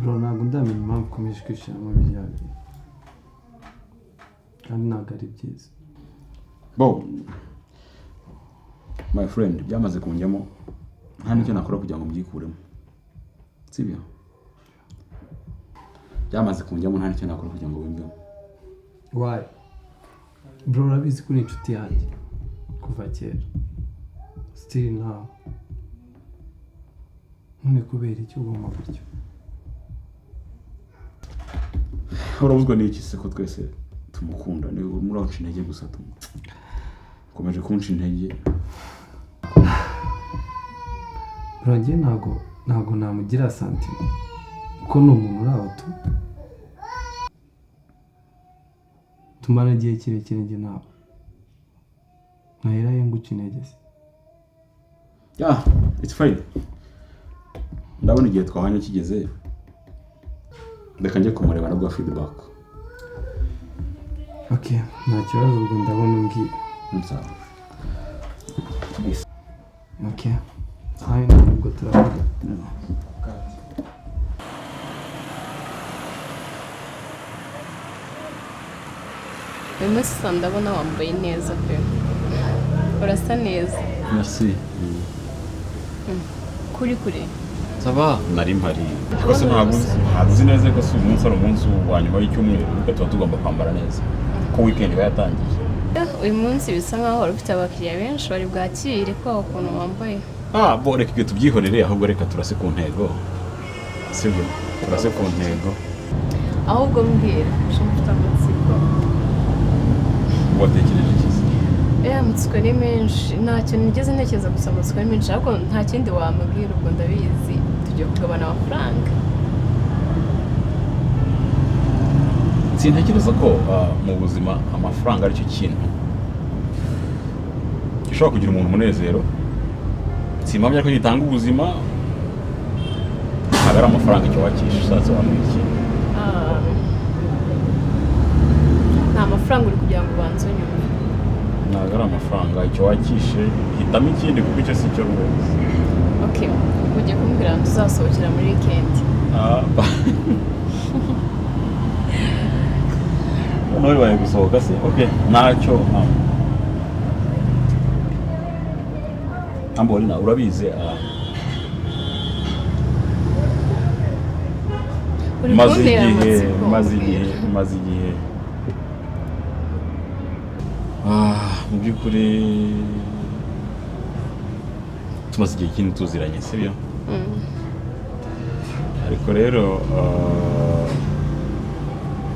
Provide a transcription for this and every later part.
bro ntabwo ndamenya impamvu ukomeje kwishyiramo biriya bintu kandi ntabwo ari byiza bo my friend byamaze kunjyamo nta nicyo nakora kugira ngo mbyikuremo sibyo byamaze kunjyamo nta nicyo nakora kugira ngo wimvemo why bro urabizi ko ni inshuti yanjye kuva kera still now none kubera iki ugomba gutyo urabuzwa n'iki se ko twese tumukunda ni muri aho intege gusa komeje kunca intege bro njye ntago namugira santima kuko ni umuntu uri aho tumara igihe kirekire njye nawe nahera ye nguca intege se yeah it's fine ndabona igihe twahanye kigeze reka njye kumureba na bwa feedback okay nta kibazo ubwo ndabona umbwiye sawa okay hayi ntabwo turabona uyu munsi ndabona wambaye neza pe urasa neza merci kuri saba nari mpari kose ntabwo uzi neza ko si umunsi ari umunsi wa nyuma y'icyumweru tuba tugomba kwambara neza ko weekend iba yatangiye uyu munsi bisa nkaho wari ufite abakiriya benshi bari bwakire ko ukuntu wambaye bo reka ibyo tubyihorere ahubwo reka turase ku ntego sibyo turase ku ntego ahubwo mbwira mfite amatsiko watekereje iki amatsiko ni menshi nta kintu nigeze ntekereza gusa amatsiko ni menshi ariko nta kindi wamubwira ubwo ndabizi tujya kugabana amafaranga sintekereza ko mu buzima amafaranga ari cyo kintu gishobora kugira umuntu umunezero simpamya ko gitanga ubuzima ntabwo ari amafaranga icyo wakisha ushatse wamenya iki nta mafaranga uri kugira ngo ubanze unyuma ntabwo ari amafaranga icyo wakishe hitamo ikindi kuko icyo si cyo rwose okay ugiye kumbwira ngo tuzasohokera muri weekend noneho baye gusohoka se okay ntacyo amborina urabize maze igihe mu by'ukuri tumaze igihe kinini tuziranye sibyo ariko rero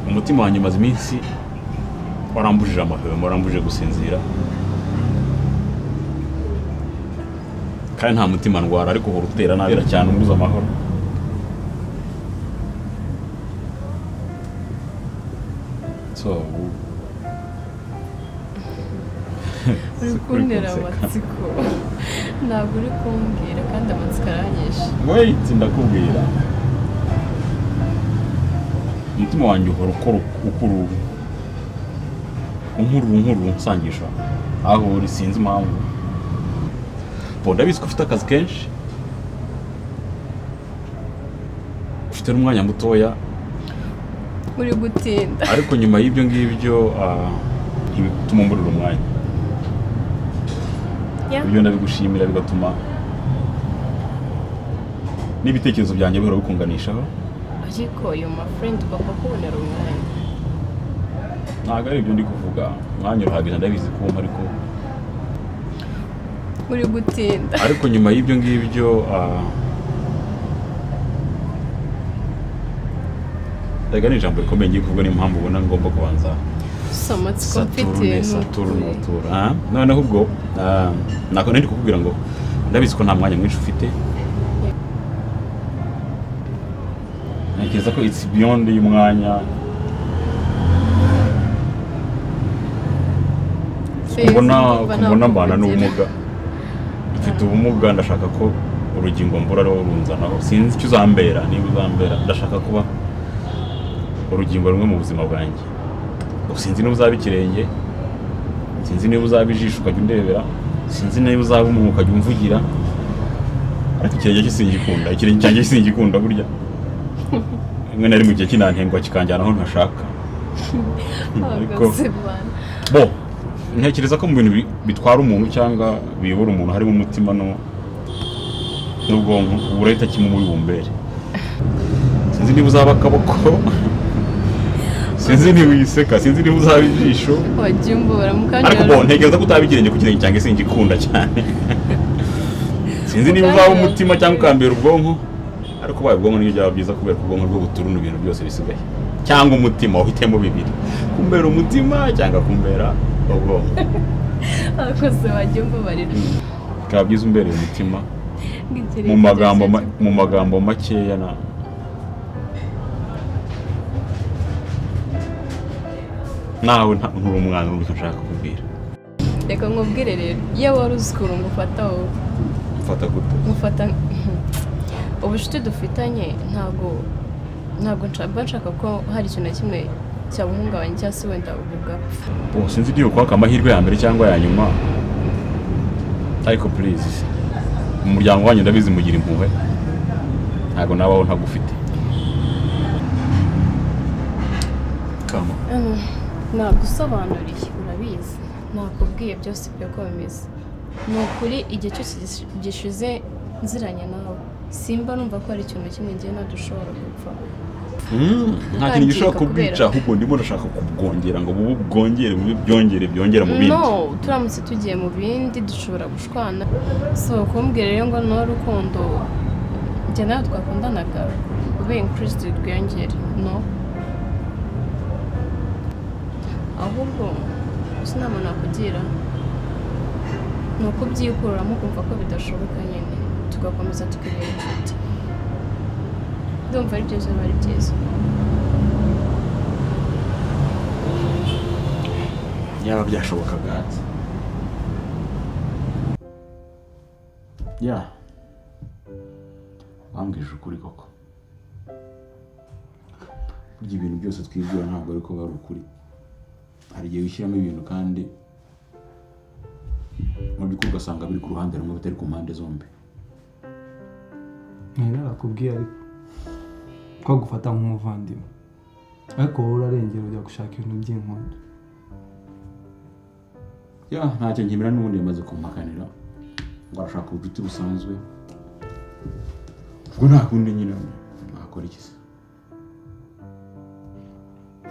umutima wanjye umaze iminsi warambujije amahwemo warambujije gusinzira kandi nta mutima ndwara ariko uhora utera nabira cyane umbuza amahoro so uri kuntera amatsiko ntabwo uri kumbwira kandi amatsiko aranyishe wait ndakubwira umutima wanjye uhora ukora inkuru nsangisha aho uri sinzi impamvu ndabizi ko ufite akazi kenshi ufite n'umwanya mutoya uri gutinda ariko nyuma y'ibyo ngibyo ntibituma umburira umwanya ibyo ndabigushimira bigatuma n'ibitekerezo byanjye bihora bikunganishaho ariko uyu mafrendi ugomba kubonera umwanya ntabwo ari ibyo ndi kuvuga umwanya urahagije ndabizi ko ariko uri gutinda ariko nyuma y'ibyo ngibyo rega ni ijambo rikomeye ngiye kuvuga niyo mpamvu ubona ngomba kubanza amatsiko mfite Saturne noneho ubwo ntabwo ndi kukubwira ngo ndabizi ko nta mwanya mwinshi ufite ntekereza ko it's beyond y'umwanya kubona mbana n'ubumuga mfite ubumuga ndashaka ko urugingo mbura ariho runzanaho sinzi icyo uzambera niba uzambera ndashaka kuba urugingo rumwe mu buzima bwanjye sinzi niba uzaba ikirenge sinzi niba uzaba ijisho ukajya undebera sinzi niba uzaba umuntu ukajya umvugira ariko ikirenge singikunda ikirenge cyanjye singikunda burya rimwe na rimwe igihe kinantengwa kikanjyana aho ntashaka ariko bo ntekereza ko mu bintu bitwara umuntu cyangwa biyobora umuntu harimo umutima n'ubwonko urahita kimwe muri bumbere sinzi niba uzaba akaboko sinzi niba uyiseka sinzi niba uzaba ijisho wagimbura mukanya ariko bo ntekereza ko utabigirenge ku kirenge cyanjye singikunda cyane sinzi niba uzaba umutima cyangwa ukambera ubwonko ariko baye ubwonko niyo byaba byiza kubera ubwonko bwo buturuna ibintu byose bisigaye cyangwa umutima uhitemo bibiri kumbera umutima cyangwa kumbera ubwonko akoze wagimbura bikaba byiza umbereye umutima mu magambo makeya na nawe nturi umwana uri nshaka kubwira reka nkubwire rero iyo wari uzi ukuntu ngufata wowe mfata gute mufata ubucuti dufitanye ntabwo nshaka ko hari ikintu na kimwe cyabuhungabanya cyangwa se wenda ugapfa sinzi niba kwaka amahirwe ya mbere cyangwa ya nyuma ariko please mu muryango wanyu ndabizi mugira impuhwe ntabwo nabaho ntagufite kama nagusobanuriye urabizi nakubwiye byose uko bimeze ni ukuri igihe cyose gishize nziranye nawe simba numva ko hari ikintu kimwe ngiye nadushobora gupfa nta kintu gishobora kubwica ahubwo ndimo ndashaka kubwongera ngo bubu bwongere byongera mu bindi no turamutse tugiye mu bindi dushobora gushwana so kumbwira rero ngo no rukundo njye nawe twakundanaga ube increased rwiyongere no ahubwo sinama nakugira ni ukubyikururamo kumva ko bidashoboka nyine tugakomeza tukibera inshuti ndumva ari byiza biba ari byiza yaba byashobokaga wambwije ukuri koko burya ibintu byose twibwira ntabwo ariko bari ukuri hari igihe wishyiramo ibintu kandi mu by'ukuri ugasanga biri ku ruhande rumwe bitari ku mpande zombi narakubwiye ariko ko gufata nk'umuvandimwe ariko wowe urarengera ujya gushaka ibintu by'inkondo ntacyo nkemera n'ubundi yamaze kumpakanira ngo arashaka ubucuti busanzwe ubwo nta kundi nyine nakora iki se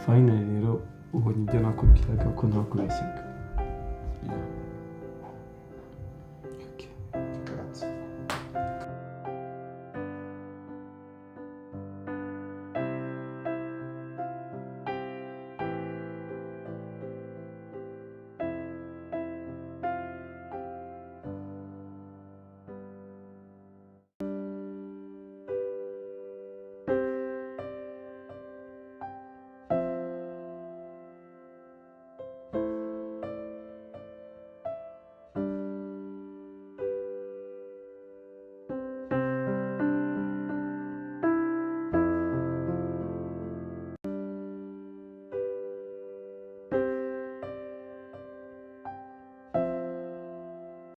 finally rero ubonye ibyo nakubwiraga ko ntakubeshyaga